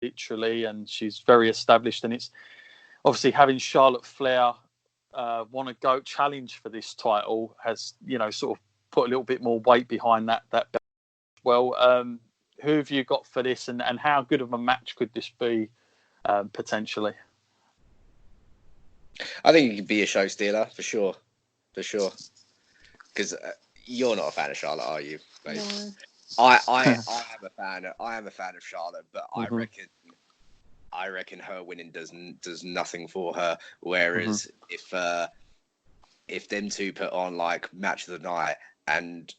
literally, and she's very established. And it's obviously having Charlotte Flair want to go challenge for this title has, sort of put a little bit more weight behind that belt. Well, who have you got for this, and how good of a match could this be potentially? I think it could be a show stealer for sure. Because you're not a fan of Charlotte, are you? Babe? No. I am a fan. I am a fan of Charlotte, but Mm-hmm. I reckon her winning does nothing for her. Whereas if them two put on like match of the night and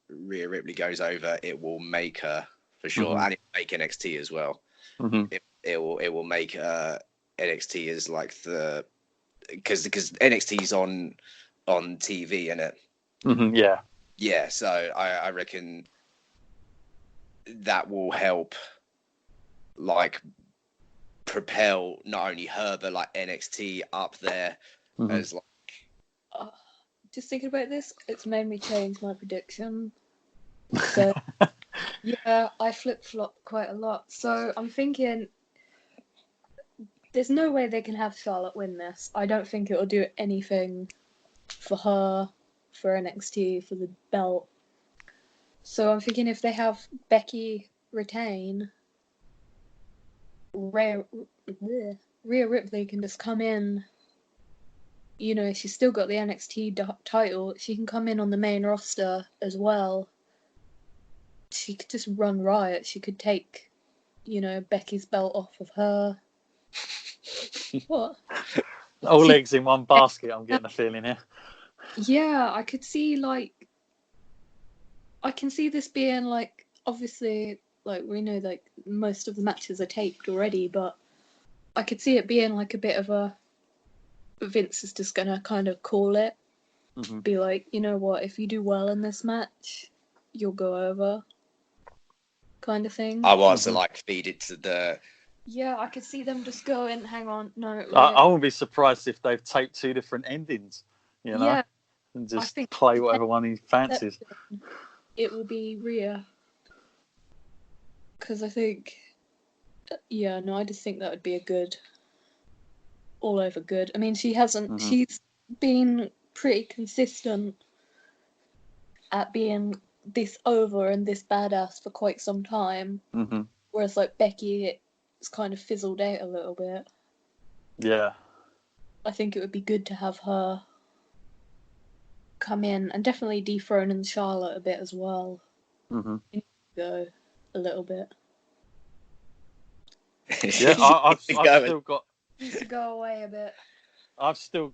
Rhea Ripley goes over, it will make her for sure, and it will make NXT as well. Mm-hmm. It will make NXT as like the because NXT's on TV, isn't it? Mm-hmm, yeah. Yeah, so I reckon that will help, like, propel not only her but like NXT up there as like. Just thinking about this, it's made me change my prediction. So yeah, I flip-flop quite a lot. So I'm thinking there's no way they can have Charlotte win this. I don't think it will do anything for her, for NXT, for the belt. So I'm thinking if they have Becky retain, Rhea Ripley can just come in. She's still got the NXT title. She can come in on the main roster as well. She could just run riot. She could take, Becky's belt off of her. What? All eggs in one basket, I'm getting a feeling here. Yeah, I can see this being like, obviously, like we know like most of the matches are taped already, but I could see it being like a bit of a Vince is just gonna kind of call it, be like, you know what, if you do well in this match, you'll go over, kind of thing. I want to like feed it to the. Yeah, I could see them just going, hang on, no. I wouldn't be surprised if they've taped two different endings, Yeah, and just play whatever one he fancies. It will be Rhea. Because I think, I just think that would be a good, all over good. I mean, she's been pretty consistent at being this over and this badass for quite some time. Whereas like Becky, it's kind of fizzled out a little bit. Yeah. I think it would be good to have her come in and definitely dethrone Charlotte a bit as well. Go a little bit. Yeah, I've still got. Needs to go away a bit. I've still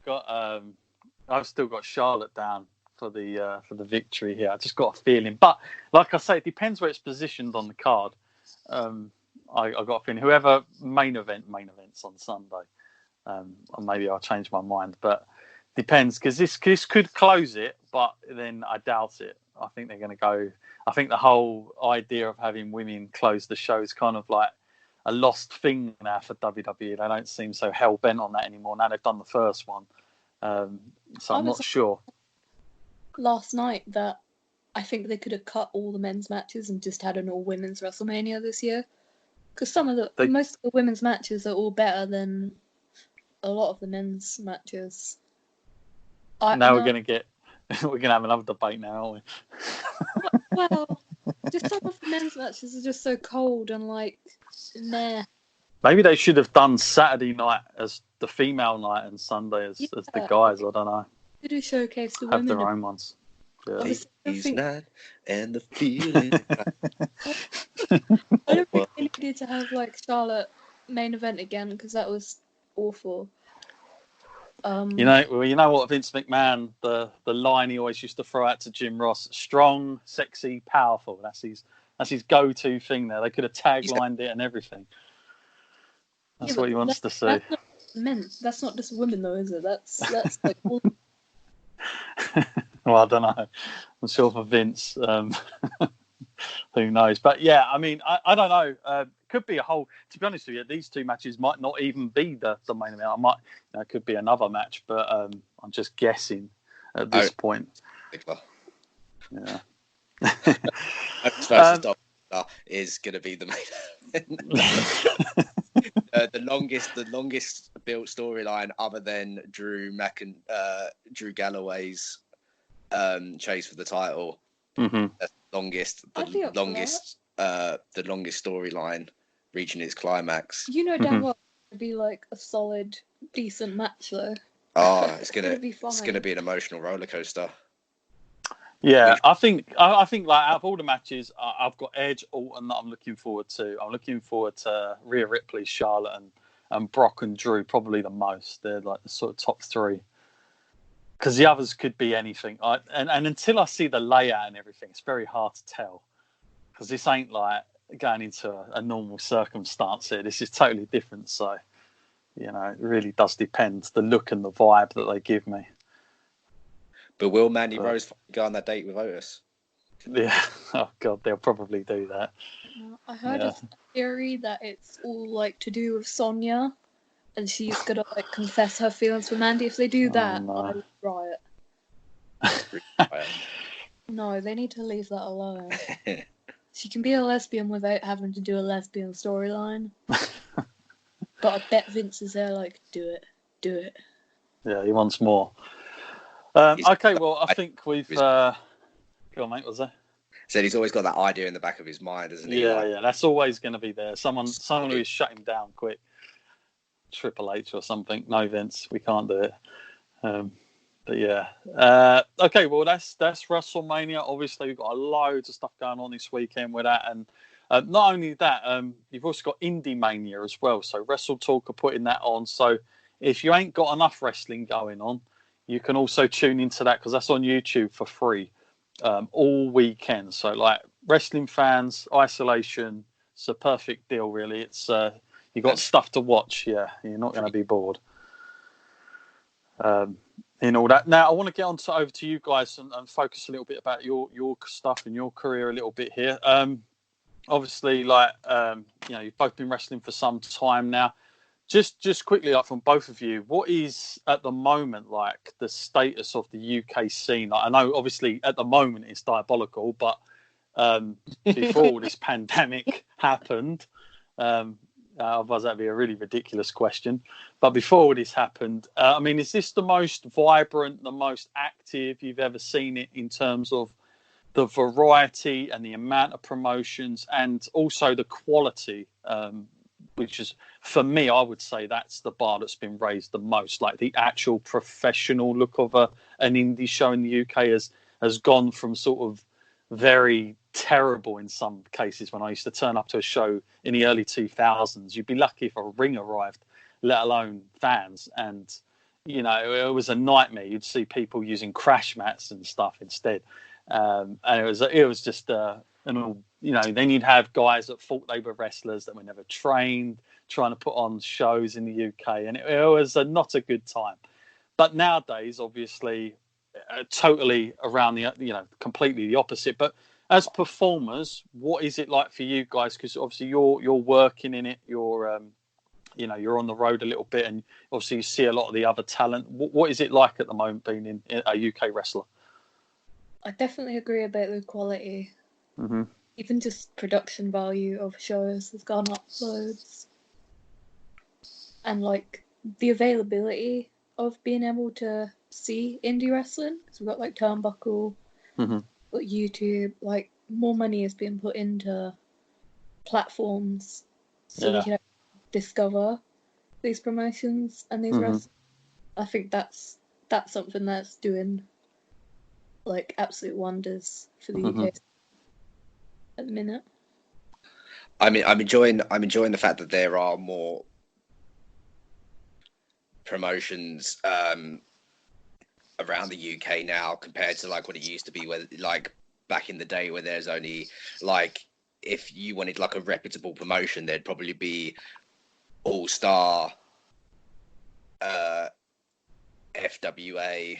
got Charlotte down for the victory here. I just got a feeling, but like I say, it depends where it's positioned on the card. I got a feeling whoever main events on Sunday, or maybe I'll change my mind, but depends because this could close it, but then I doubt it. I think they're going to go. I think the whole idea of having women close the show is kind of like a lost thing now for WWE. They don't seem so hell bent on that anymore. Now they've done the first one, so I'm not sure. Last night that I think they could have cut all the men's matches and just had an all women's WrestleMania this year, because most of the women's matches are all better than a lot of the men's matches. We're gonna have another debate now, aren't we? Well, just some of the men's matches are just so cold and like, meh. Maybe they should have done Saturday night as the female night and Sunday as the guys. I don't know. They do showcase the women. Have their own ones. Yeah. Night and the feeling. I don't think they needed to have like Charlotte main event again because that was awful. You know what Vince McMahon, the line he always used to throw out to Jim Ross: strong, sexy, powerful. That's his go-to thing there. They could have taglined it and everything. That's what he wants to see. That's not just women though, is it? That's like all... Well, I don't know. I'm sure for Vince, who knows? But yeah, I mean, I don't know. Could be a whole. To be honest with you, these two matches might not even be the main event. It could be another match, but I'm just guessing at this point. Yeah. Versus is going to be the main The longest built storyline other than Drew Galloway's chase for the title. Mm-hmm. That's the longest storyline reaching its climax. You know damn well it'd be like a solid, decent match though. Oh, it's gonna be fine. It's gonna be an emotional roller coaster. Yeah, I think like out of all the matches, I've got Edge, Orton that I'm looking forward to. I'm looking forward to Rhea Ripley, Charlotte, and Brock and Drew probably the most. They're like the sort of top three. Because the others could be anything. And until I see the layout and everything, it's very hard to tell. Because this ain't like going into a normal circumstance here. This is totally different. So, it really does depend. The look and the vibe that they give me. But will Mandy Rose go on that date with Otis? Yeah. Oh, God, they'll probably do that. I heard a theory that it's all like to do with Sonya. And she's gonna like confess her feelings for Mandy. If they do that, no. I would riot. No, they need to leave that alone. She can be a lesbian without having to do a lesbian storyline. But I bet Vince is there like, do it. Yeah, he wants more. Okay, well, I think we've... Go on, mate, was there? Said he's always got that idea in the back of his mind, isn't he? Yeah, that's always going to be there. Someone who is shut him down quick. Triple H or something. No, Vince, we can't do it. But yeah. Okay, well, that's WrestleMania. Obviously, we've got loads of stuff going on this weekend with that. And not only that, you've also got Indie Mania as well. So Wrestle Talk are putting that on. So if you ain't got enough wrestling going on, you can also tune into that because that's on YouTube for free all weekend. So like wrestling fans, isolation, it's a perfect deal, really. It's... you got stuff to watch, yeah. You're not going to be bored. In all that. Now, I want to get over to you guys and focus a little bit about your stuff and your career a little bit here. Obviously, like you've both been wrestling for some time now. Just quickly, like from both of you, what is at the moment like the status of the UK scene? Like, I know, obviously, at the moment it's diabolical, but before all this pandemic happened. Otherwise, that'd be a really ridiculous question. But before all this happened, is this the most vibrant, the most active you've ever seen it in terms of the variety and the amount of promotions and also the quality, which is, for me, I would say that's the bar that's been raised the most. Like the actual professional look of an indie show in the UK has gone from sort of very terrible in some cases. When I used to turn up to a show in the early 2000s, you'd be lucky if a ring arrived, let alone fans. And it was a nightmare. You'd see people using crash mats and stuff instead, and it was just then you'd have guys that thought they were wrestlers that were never trained, trying to put on shows in the UK, and it was not a good time. But nowadays, obviously, totally around the completely the opposite. But as performers, what is it like for you guys? Because obviously you're working in it, you're you're on the road a little bit, and obviously you see a lot of the other talent. What is it like at the moment being in a UK wrestler? I definitely agree about the quality. Mm-hmm. Even just production value of shows has gone up loads, and like the availability of being able to see indie wrestling. So we've got like Turnbuckle, YouTube. Like more money is being put into platforms so we can discover these promotions and these wrestlers. I think that's something that's doing like absolute wonders for the UK at the minute. I'm enjoying the fact that there are more promotions around the UK now compared to like what it used to be, where like back in the day where there's only like, if you wanted like a reputable promotion, there'd probably be All Star, FWA,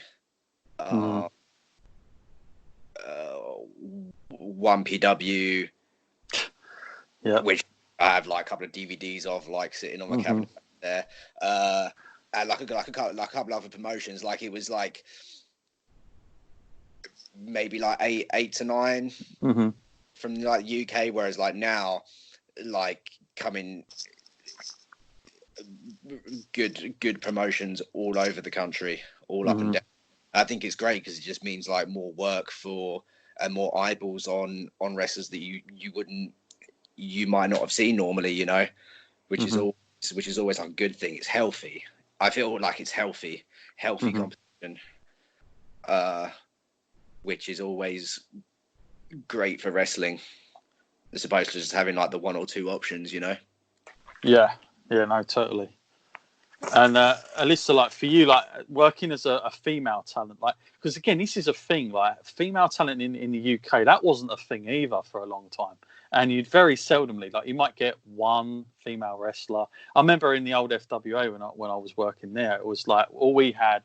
1PW, which I have like a couple of DVDs of, like sitting on my cabinet there, and like a couple other promotions. Like it was like maybe like 8 to 9 from like UK, whereas like now, like coming good promotions all over the country, all up and down. I think it's great because it just means like more work for and more eyeballs on wrestlers that you might not have seen normally, you know, which is always like a good thing. It's healthy. I feel like it's healthy competition, which is always great for wrestling, as opposed to just having like the one or two options, you know. Yeah, no, totally. And Alyssa, like for you, like working as a female talent, like because again, this is a thing. Like female talent in the UK, that wasn't a thing either for a long time. And you'd very seldomly, like you might get one female wrestler. I remember in the old FWA when I was working there, it was like all we had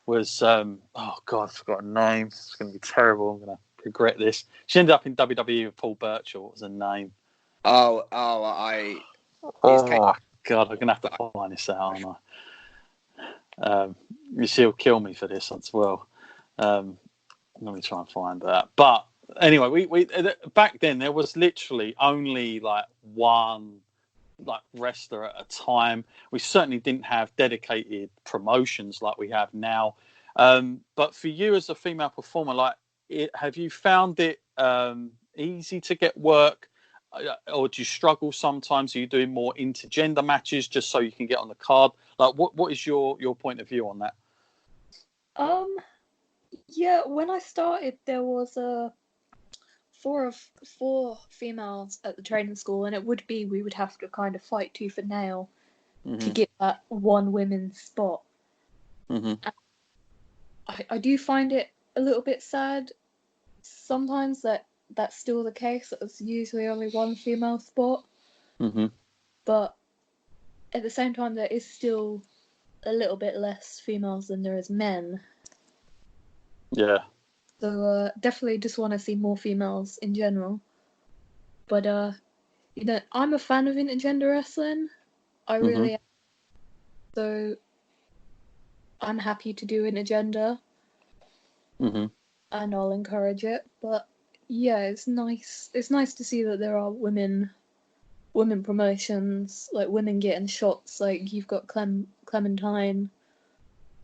was oh god, I forgot her name. It's going to be terrible. I'm going to regret this. She ended up in WWE with Paul Burchill. What was her name? Oh, God, I'm going to have to find this out, aren't I? She'll kill me for this as well. Let me try and find that. But anyway, we back then there was literally only like one like wrestler at a time. We certainly didn't have dedicated promotions like we have now. But for you as a female performer, like, have you found it easy to get work? Or do you struggle sometimes? Are you doing more intergender matches just so you can get on the card? Like, what is your point of view on that? Yeah, when I started, there was four females at the training school, and we would have to kind of fight tooth and nail to get that one women's spot. I do find it a little bit sad sometimes that that's still the case. It's usually only one female spot. But at the same time, there is still a little bit less females than there is men. Yeah. So definitely just want to see more females in general. But you know, I'm a fan of intergender wrestling. I really am. So I'm happy to do intergender. And I'll encourage it. But yeah, it's nice. It's nice to see that there are women promotions, like women getting shots. Like you've got Clementine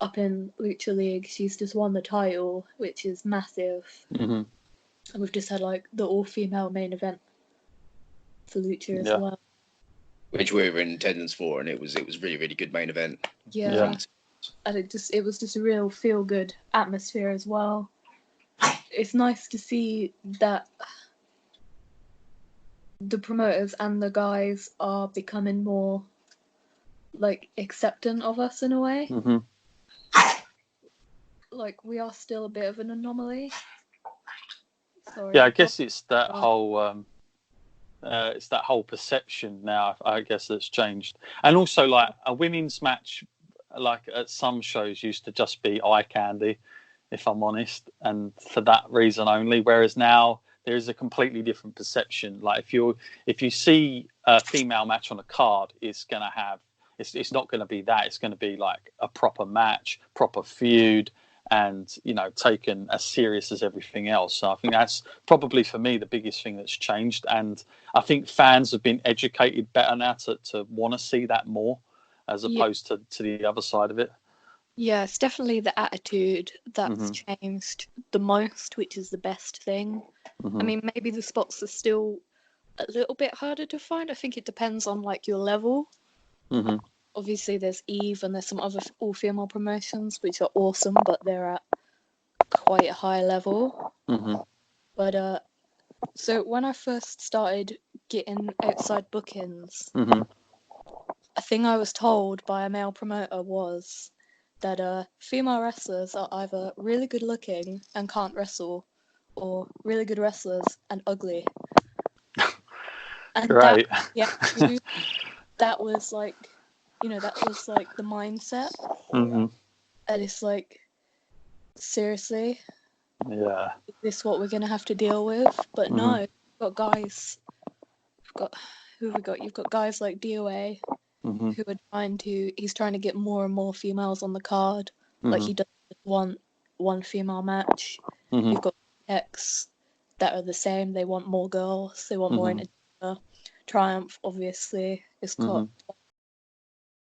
up in Lucha League. She's just won the title, which is massive. And we've just had like the all-female main event for Lucha as well, which we were in attendance for, and it was really, really good main event. Yeah. And it was just a real feel-good atmosphere as well. It's nice to see that the promoters and the guys are becoming more like acceptant of us in a way. Like we are still a bit of an anomaly. Sorry. Yeah, I guess it's that whole perception now, I guess, that's changed. And also, like, a women's match, like at some shows, used to just be eye candy, if I'm honest, and for that reason only. Whereas now there is a completely different perception. Like if you see a female match on a card, it's not going to be that. It's going to be like a proper match, proper feud, and, you know, taken as serious as everything else. So I think that's probably, for me, the biggest thing that's changed. And I think fans have been educated better now to want to see that more, as opposed to the other side of it. Yeah, it's definitely the attitude that's changed the most, which is the best thing. I mean, maybe the spots are still a little bit harder to find. I think it depends on, like, your level. Obviously, there's Eve and there's some other all-female promotions, which are awesome, but they're at quite a high level. But, so when I first started getting outside bookings, a thing I was told by a male promoter was that female wrestlers are either really good looking and can't wrestle, or really good wrestlers and ugly. And right. that was like, you know, that was like the mindset. And it's like, seriously? Yeah. Is this what we're going to have to deal with? But no, we've got guys. Who have we got? You've got guys like DOA who are he's trying to get more and more females on the card. Like he doesn't just want one female match. You've got X that are the same. They want more girls. They want more intergender. Triumph, obviously, has got